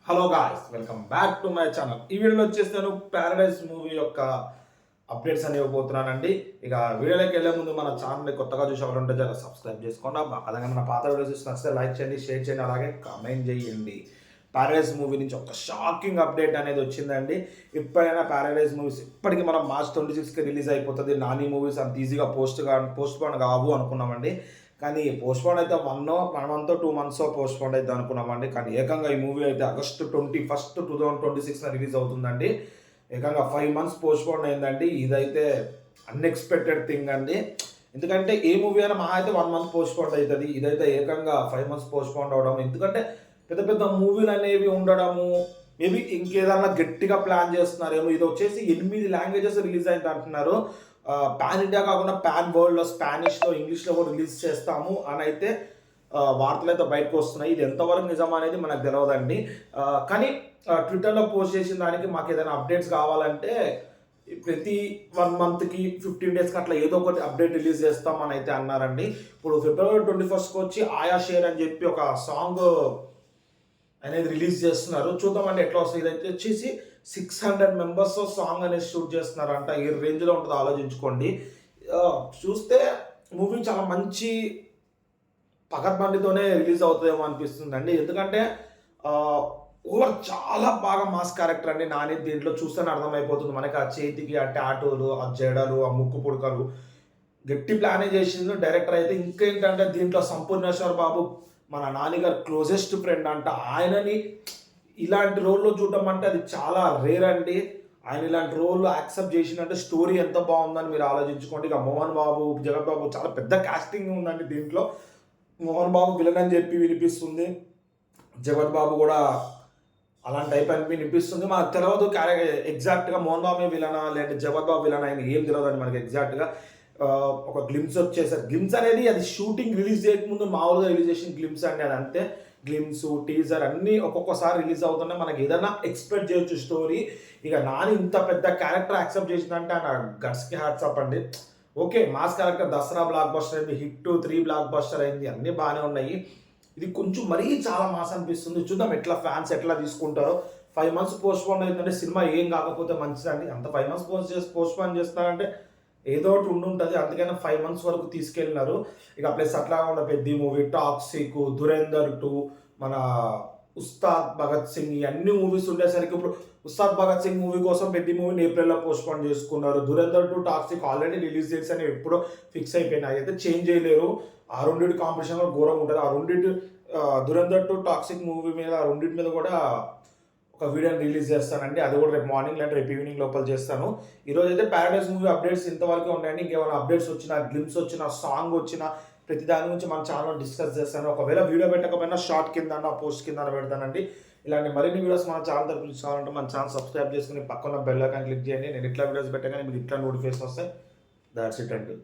Hello guys, welcome back to my channel. ఈ వీడియోలో వచ్చేసి నేను ప్యారడైజ్ మూవీ యొక్క అప్డేట్స్ అని ఇవ్వబోతున్నానండి. ఇక వీడియోలోకి వెళ్ళే ముందు మన ఛానల్ని కొత్తగా చూసే వాళ్ళు ఉంటే జర సబ్స్క్రైబ్ చేసుకోండి. అలాగే మన పాత వీడియోస్ చూసి నచ్చితే లైక్ చేయండి, షేర్ చేయండి, అలాగే కామెంట్ చేయండి. ప్యారడైజ్ మూవీ నుంచి ఒక షాకింగ్ అప్డేట్ అనేది వచ్చిందండి. ఇప్పుడైనా ప్యారడైజ్ మూవీస్ ఇప్పటికీ మనం మార్చ్ 26కి రిలీజ్ అయిపోతుంది. నాని మూవీస్ అంత ఈజీగా పోస్ట్ పోన్ కావు అనుకున్నామండి. కానీ పోస్ట్పోన్ అయితే 1 మంత్ 2 మంత్స్ పోస్ట్పోన్ అయితే అనుకున్నామండి. కానీ ఏకంగా ఈ మూవీ అయితే ఆగస్టు 21, 2026 రిలీజ్ అవుతుందండి. ఏకంగా 5 మంత్స్ పోస్ట్పోన్ అయిందండి. ఇదైతే అన్ఎక్స్పెక్టెడ్ థింగ్ అండి. ఎందుకంటే ఏ మూవీ అయినా మహా అయితే 1 మంత్ పోస్ట్పోన్ అవుతుంది. ఇదైతే ఏకంగా 5 మంత్స్ పోస్ట్పోన్ అవడం. ఎందుకంటే పెద్ద పెద్ద మూవీలు అనేవి ఉండడము, మేబీ ఇంకేదన్నా గట్టిగా ప్లాన్ చేస్తున్నారేమో. ఇది వచ్చేసి 8 లాంగ్వేజెస్ రిలీజ్ అయింది అంటున్నారు. పాన్ ఇండియా కాకుండా పాన్ వరల్డ్లో, స్పానిష్లో, ఇంగ్లీష్లో కూడా రిలీజ్ చేస్తాము అని అయితే వార్తలు అయితే బయటకు వస్తున్నాయి. ఇది ఎంతవరకు నిజం అనేది మనకు తెలియదండి. కానీ ట్విట్టర్లో పోస్ట్ చేసిన దానికి మాకు ఏదైనా అప్డేట్స్ కావాలంటే ప్రతి 1 మంత్కి 15 డేస్కి అట్లా ఏదో ఒకటి అప్డేట్ రిలీజ్ చేస్తామని అయితే అన్నారండి. ఇప్పుడు February 21st వచ్చి ఆయా షేర్ అని చెప్పి ఒక సాంగ్ అనేది రిలీజ్ చేస్తున్నారు. చూద్దామండి ఎట్లా వస్తుంది. ఇదైతే వచ్చేసి 600 మెంబర్స్తో సాంగ్ అనేది షూట్ చేస్తున్నారంట. ఏ రేంజ్లో ఉంటుందో ఆలోచించుకోండి. చూస్తే మూవీ చాలా మంచి పకడ్బందీతోనే రిలీజ్ అవుతుందేమో అనిపిస్తుందండి. ఎందుకంటే ఓవర్ చాలా బాగా మాస్ క్యారెక్టర్ అండి నాని. దీంట్లో చూస్తేనే అర్థమైపోతుంది మనకి. ఆ చేతికి ఆ టాటూలు, ఆ జడలు, ఆ ముక్కు పుడకలు గట్టి ప్లానే చేసింది డైరెక్టర్ అయితే. ఇంకేంటంటే దీంట్లో సంపూర్ణేశ్వర్ బాబు మన నాని గారు క్లోజెస్ట్ ఫ్రెండ్ అంట. ఆయనని ఇలాంటి రోల్లో చూడడం అంటే అది చాలా రేర్ అండి. ఆయన ఇలాంటి రోల్ యాక్సెప్ట్ చేసినట్టే స్టోరీ ఎంత బాగుందని మీరు ఆలోచించుకోండి. ఇక మోహన్ బాబు, జగత్ బాబు చాలా పెద్ద కాస్టింగ్ ఉందండి దీంట్లో. మోహన్ బాబు విలన్ అని చెప్పి వినిపిస్తుంది, జగత్ బాబు కూడా అలాంటి టైప్ అని వినిపిస్తుంది. మనకు తెలియదు ఎగ్జాక్ట్గా మోహన్ బాబు విలనా లేదంటే జగత్ బాబు విలనా ఆయన ఏం తెలియదండి మనకి ఎగ్జాక్ట్గా. ఒక గ్లిమ్స్ వచ్చేసారు. గ్లిమ్స్ అనేది అది షూటింగ్ రిలీజ్ చేయకముందు మామూలుగా రిలీజ్ చేసిన గ్లిమ్స్ అండి. అది అంతే. గ్లిమ్స్, టీజర్ అన్నీ ఒక్కొక్కసారి రిలీజ్ అవుతున్నాయి. మనకి ఏదైనా ఎక్స్పెక్ట్ చేయొచ్చు స్టోరీ. ఇక నాని ఇంత పెద్ద క్యారెక్టర్ యాక్సెప్ట్ చేసిందంటే ఆయన గట్స్కి హ్యాట్స్ అప్ అండి. Okay, mass character Dasara block buster అయింది, హిట్ 3 బ్లాక్ బస్టర్ అయింది, అన్నీ బాగానే ఉన్నాయి. ఇది కొంచెం మరీ చాలా మాస్ అనిపిస్తుంది. చూద్దాం ఎట్లా ఫ్యాన్స్ ఎట్లా తీసుకుంటారో. 5 మంత్స్ పోస్ట్పోన్ అవుతుందంటే సినిమా ఏం కాకపోతే మంచిదండి. అంత 5 మంత్స్ పోస్ట్పోన్ చేస్తారంటే ఏదో ఒకటి ఉండుంటుంది. అందుకని 5 మంత్స్ వరకు తీసుకెళ్ళినారు. ఇక ప్లస్ అట్లా ఉన్న పెద్ద మూవీ, టాక్సిక్, దురేందర్ 2, మన ఉస్తాద్ భగత్ సింగ్, ఈ అన్ని మూవీస్ ఉండేసరికి ఇప్పుడు ఉస్తాద్ భగత్ సింగ్ మూవీ కోసం పెద్ద మూవీని ఏప్రిల్లో పోస్ట్పోన్ చేసుకున్నారు. దురేందర్ 2, టాక్సిక్ ఆల్రెడీ రిలీజ్ డేట్స్ అనేవి ఎప్పుడో ఫిక్స్ అయిపోయినాయి. అయితే చేంజ్ చేయలేరు. ఆ రెండింటి కాంపిటీషన్ కూడా ఘోరంగా ఉంటుంది. ఆ రెండింటి దురేందర్ 2, టాక్సిక్ మూవీ మీద, ఆ రెండింటి మీద కూడా ఒక వీడియోని రిలీజ్ చేస్తానండి. అది కూడా రేపు మార్నింగ్ లేదా రేపు ఈవినింగ్ లోపల చేస్తాను. ఈరోజు అయితే ప్యారడైజ్ మూవీ అప్డేట్స్ ఇంతవరకు ఉన్నాయండి. ఇంకేమైనా అప్డేట్స్ వచ్చినా, గ్లిమ్స్ వచ్చినా, సాంగ్ వచ్చినా ప్రతి దాని గురించి మన ఛానల్లో డిస్కస్ చేస్తాను. ఒకవేళ వీడియో పెట్టకపోయినా షార్ట్ కింద పోస్ట్ కింద పెడతానండి. ఇలాంటి మరిన్ని వీడియోస్ మన ఛానల్ తరపు నుంచి కావాలంటే మన ఛానల్ సబ్స్క్రైబ్ చేసుకుని పక్కన బెల్ ఐకాన్ క్లిక్ చేయండి. నేను ఇట్లా వీడియోస్ పెట్టగానే మీకు ఇట్లా నోటిఫికేషన్ వస్తాయి. దాట్స్ ఇట్ అండి.